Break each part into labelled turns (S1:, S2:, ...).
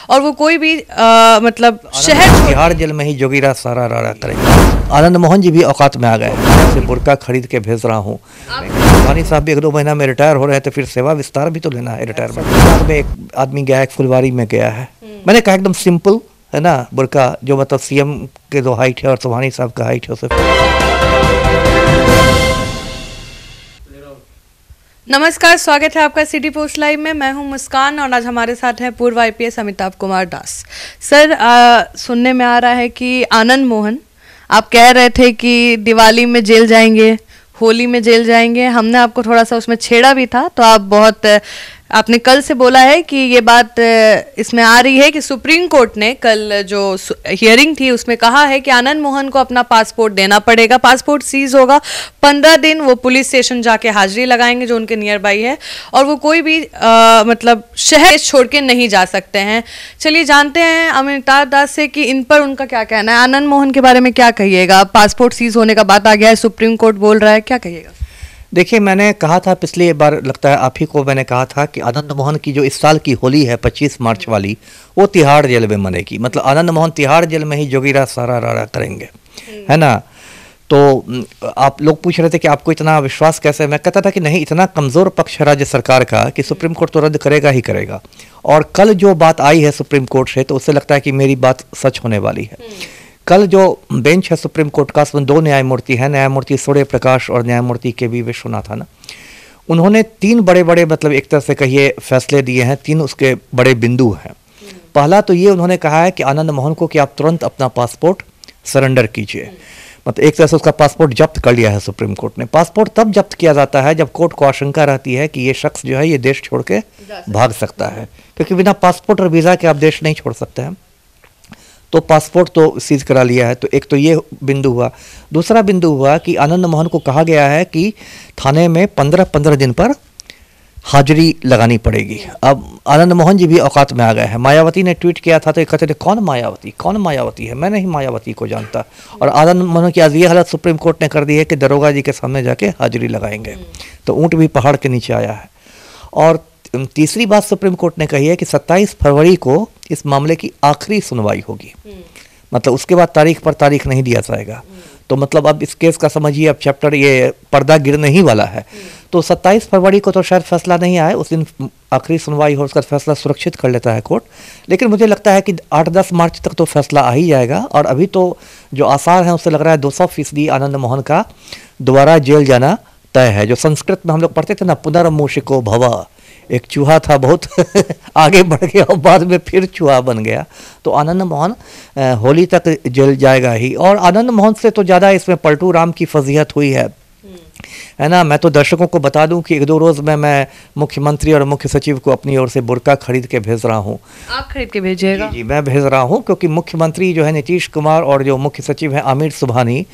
S1: और वो कोई भी मतलब शहर
S2: तिहाड़ जेल में ही जोगीरा सारा रारा करेंगे। आनंद मोहन जी भी औकात में आ गए, से बुर्का खरीद के भेज रहा हूँ। वानी साहब भी 1-2 महीना में रिटायर हो रहे हैं, तो फिर सेवा विस्तार भी तो लेना है। रिटायरमेंट में एक आदमी गया है, एक फुलवारी में गया है, मैंने कहा एकदम सिंपल है ना बुर्का, जो मतलब सीएम के जो हाइट है और सुभानी साहब का हाइट है उससे।
S1: नमस्कार, स्वागत है आपका सिटी पोस्ट लाइव में। मैं हूं मुस्कान और आज हमारे साथ हैं पूर्व आईपीएस अमिताभ कुमार दास। सर, सुनने में आ रहा है कि आनंद मोहन, आप कह रहे थे कि दिवाली में जेल जाएंगे, होली में जेल जाएंगे। हमने आपको थोड़ा सा उसमें छेड़ा भी था, तो आपने कल से बोला है कि ये बात इसमें आ रही है कि सुप्रीम कोर्ट ने कल जो हियरिंग थी उसमें कहा है कि आनंद मोहन को अपना पासपोर्ट देना पड़ेगा, पासपोर्ट सीज होगा। 15 दिन वो पुलिस स्टेशन जाके हाजिरी लगाएंगे जो उनके नियर बाई है, और वो कोई भी मतलब शहर छोड़ के नहीं जा सकते हैं। चलिए जानते हैं अमिताभ दास से कि इन पर उनका क्या कहना है। आनंद मोहन के बारे में क्या कहिएगा? पासपोर्ट सीज होने का बात आ गया है, सुप्रीम कोर्ट बोल रहा है, क्या कहिएगा?
S2: देखिए, मैंने कहा था पिछली बार, लगता है आप ही को मैंने कहा था कि आनंद मोहन की जो इस साल की होली है 25 मार्च वाली, वो तिहाड़ जेल में मनेगी। मतलब आनंद मोहन तिहाड़ जेल में ही जोगीरा सारा रारा करेंगे, है ना। तो आप लोग पूछ रहे थे कि आपको इतना विश्वास कैसे। मैं कहता था कि नहीं, इतना कमज़ोर पक्ष है राज्य सरकार का कि सुप्रीम कोर्ट तो रद्द करेगा ही करेगा। और कल जो बात आई है सुप्रीम कोर्ट से, तो उससे लगता है कि मेरी बात सच होने वाली है। कल जो बेंच है सुप्रीम कोर्ट का, उसमें 2 न्यायमूर्ति हैं, न्यायमूर्ति सूर्य प्रकाश और न्यायमूर्ति के वी विश्वनाथन। उन्होंने 3 बड़े मतलब एक तरह से कहिए फैसले दिए हैं। 3 उसके बड़े बिंदु हैं। पहला तो ये उन्होंने कहा है कि आनंद मोहन को कि आप तुरंत अपना पासपोर्ट सरेंडर कीजिए। मतलब एक तरह से उसका पासपोर्ट जब्त कर लिया है सुप्रीम कोर्ट ने। पासपोर्ट तब जब्त किया जाता है जब कोर्ट को आशंका रहती है कि ये शख्स जो है ये देश छोड़ के भाग सकता है, क्योंकि बिना पासपोर्ट और वीज़ा के आप देश नहीं छोड़ सकते हैं। तो पासपोर्ट तो सीज करा लिया है। तो एक तो ये बिंदु हुआ। दूसरा बिंदु हुआ कि आनंद मोहन को कहा गया है कि थाने में 15 दिन पर हाजिरी लगानी पड़ेगी। अब आनंद मोहन जी भी औकात में आ गए हैं। मायावती ने ट्वीट किया था तो कहते थे कौन मायावती है, मैं नहीं मायावती को जानता। और आनंद मोहन की आज ये हालत सुप्रीम कोर्ट ने कर दी है कि दरोगा जी के सामने जाके हाजिरी लगाएंगे। तो ऊँट भी पहाड़ के नीचे आया है। और तीसरी बात सुप्रीम कोर्ट ने कही है कि 27 फरवरी को इस मामले की आखिरी सुनवाई होगी। मतलब उसके बाद तारीख पर तारीख नहीं दिया जाएगा। तो मतलब अब इस केस का समझिए, अब चैप्टर ये पर्दा गिरने ही वाला है। तो 27 फरवरी को तो शायद फैसला नहीं आए, उस दिन आखिरी सुनवाई हो, उसका फैसला सुरक्षित कर लेता है कोर्ट। लेकिन मुझे लगता है कि 8-10 मार्च तक तो फैसला आ ही जाएगा। और अभी तो जो आसार हैं उससे लग रहा है 200% आनंद मोहन का दोबारा जेल जाना तय है। जो संस्कृत में हम लोग पढ़ते थे ना, पुनर्मूषिको भव, एक चूहा था बहुत आगे बढ़ गया और बाद में फिर चूहा बन गया। तो आनंद मोहन होली तक जेल जाएगा ही। और आनंद मोहन से तो ज़्यादा इसमें पलटू राम की फजीहत हुई है ना। मैं तो दर्शकों को बता दूं कि 1-2 रोज़ में मैं मुख्यमंत्री और मुख्य सचिव को अपनी ओर से बुर्का खरीद के भेज रहा हूं।
S1: आप खरीद के भेजिएगा? जी,
S2: मैं भेज रहा हूं, क्योंकि मुख्यमंत्री जो है नीतीश कुमार और जो मुख्य सचिव हैं आमिर सुबहानी,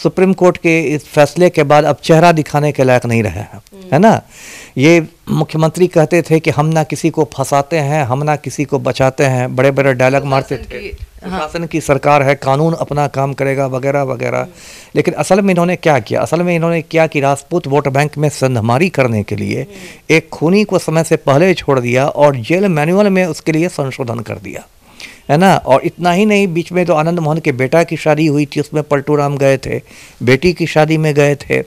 S2: सुप्रीम कोर्ट के इस फैसले के बाद अब चेहरा दिखाने के लायक नहीं रहे हैं, है ना। ये मुख्यमंत्री कहते थे कि हम ना किसी को फंसाते हैं, हम ना किसी को बचाते हैं, बड़े बड़े डायलॉग मारते थे। शासन की सरकार है, कानून अपना काम करेगा वगैरह वगैरह। लेकिन असल में इन्होंने क्या किया? असल में इन्होंने क्या कि राजपूत वोट बैंक में संधमारी करने के लिए एक खूनी को समय से पहले छोड़ दिया और जेल मैनुअल में उसके लिए संशोधन कर दिया, है ना। और इतना ही नहीं, बीच में तो आनंद मोहन के बेटा की शादी हुई थी, उसमें पलटू राम गए थे, बेटी की शादी में गए थे।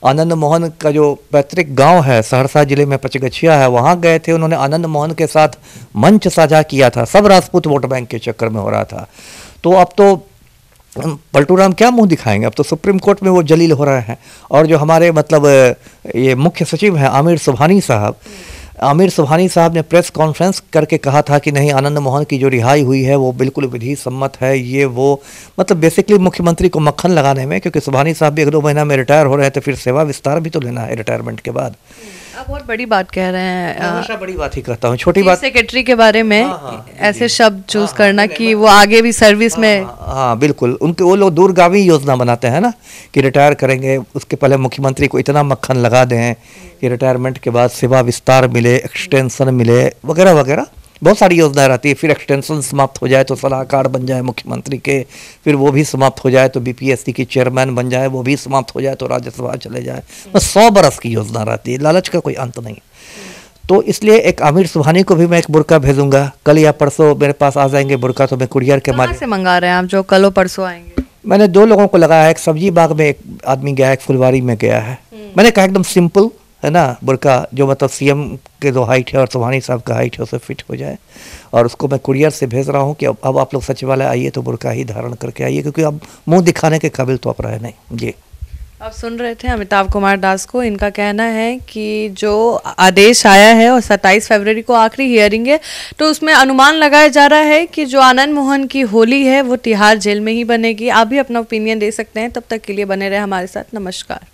S2: आनंद मोहन का जो पैतृक गांव है सहरसा जिले में पचगछिया है, वहाँ गए थे। उन्होंने आनंद मोहन के साथ मंच साझा किया था। सब राजपूत वोट बैंक के चक्कर में हो रहा था। तो अब तो पलटू राम क्या मुंह दिखाएंगे? अब तो सुप्रीम कोर्ट में वो जलील हो रहे हैं। और जो हमारे मतलब ये मुख्य सचिव हैं आमिर सुबहानी साहब ने प्रेस कॉन्फ्रेंस करके कहा था कि नहीं, आनंद मोहन की जो रिहाई हुई है वो बिल्कुल विधि सम्मत है। ये वो मतलब बेसिकली मुख्यमंत्री को मक्खन लगाने में, क्योंकि सुबहानी साहब भी 1-2 महीना में रिटायर हो रहे हैं, तो फिर सेवा विस्तार भी तो लेना है रिटायरमेंट के बाद।
S1: आप बहुत बड़ी बात कह रहे हैं।
S2: हमेशा बड़ी बात ही कहता हूँ, छोटी बात।
S1: सेक्रेटरी के बारे में ऐसे शब्द चूज करना कि वो आगे भी सर्विस में।
S2: हाँ बिल्कुल, उनके वो लोग दूरगामी योजना बनाते हैं ना कि रिटायर करेंगे, उसके पहले मुख्यमंत्री को इतना मक्खन लगा दें कि रिटायरमेंट के बाद सेवा विस्तार मिले, एक्सटेंशन मिले वगैरह वगैरह। बहुत सारी योजनाएं रहती है। फिर एक्सटेंशन समाप्त हो जाए तो सलाहकार बन जाए मुख्यमंत्री के, फिर वो भी समाप्त हो जाए तो बीपीएससी की चेयरमैन बन जाए, वो भी समाप्त हो जाए तो राज्यसभा चले जाए। बस 100 बरस की योजना रहती है, लालच का कोई अंत नहीं। तो इसलिए एक आमिर सुबहानी को भी मैं एक बुर्का भेजूंगा, कल या परसों मेरे पास आ जाएंगे बुर्का, तो मैं कुरियर के
S1: कहाँ से मंगा रहे हैं आप जो कल परसों आएंगे?
S2: मैंने 2 लोगों को लगाया है, एक सब्जी बाग में एक आदमी गया है, एक फुलवारी में गया है। मैंने कहा एकदम सिंपल है ना बुर्का, जो मतलब सीएम के जो हाइट है और सुबहानी साहब का हाइट है उसे फिट हो जाए, और उसको मैं कुरियर से भेज रहा हूँ कि अब आप लोग सचिवालय आइए तो बुर्का ही धारण करके आइए, क्योंकि अब मुंह दिखाने के काबिल तो आप रहे नहीं जी।
S1: आप सुन रहे थे अमिताभ कुमार दास को। इनका कहना है कि जो आदेश आया है और 27 फरवरी को आखिरी हियरिंग है, तो उसमें अनुमान लगाया जा रहा है कि जो आनंद मोहन की होली है वो तिहाड़ जेल में ही बनेगी। आप भी अपना ओपिनियन दे सकते हैं, तब तक के लिए बने रहे हमारे साथ। नमस्कार।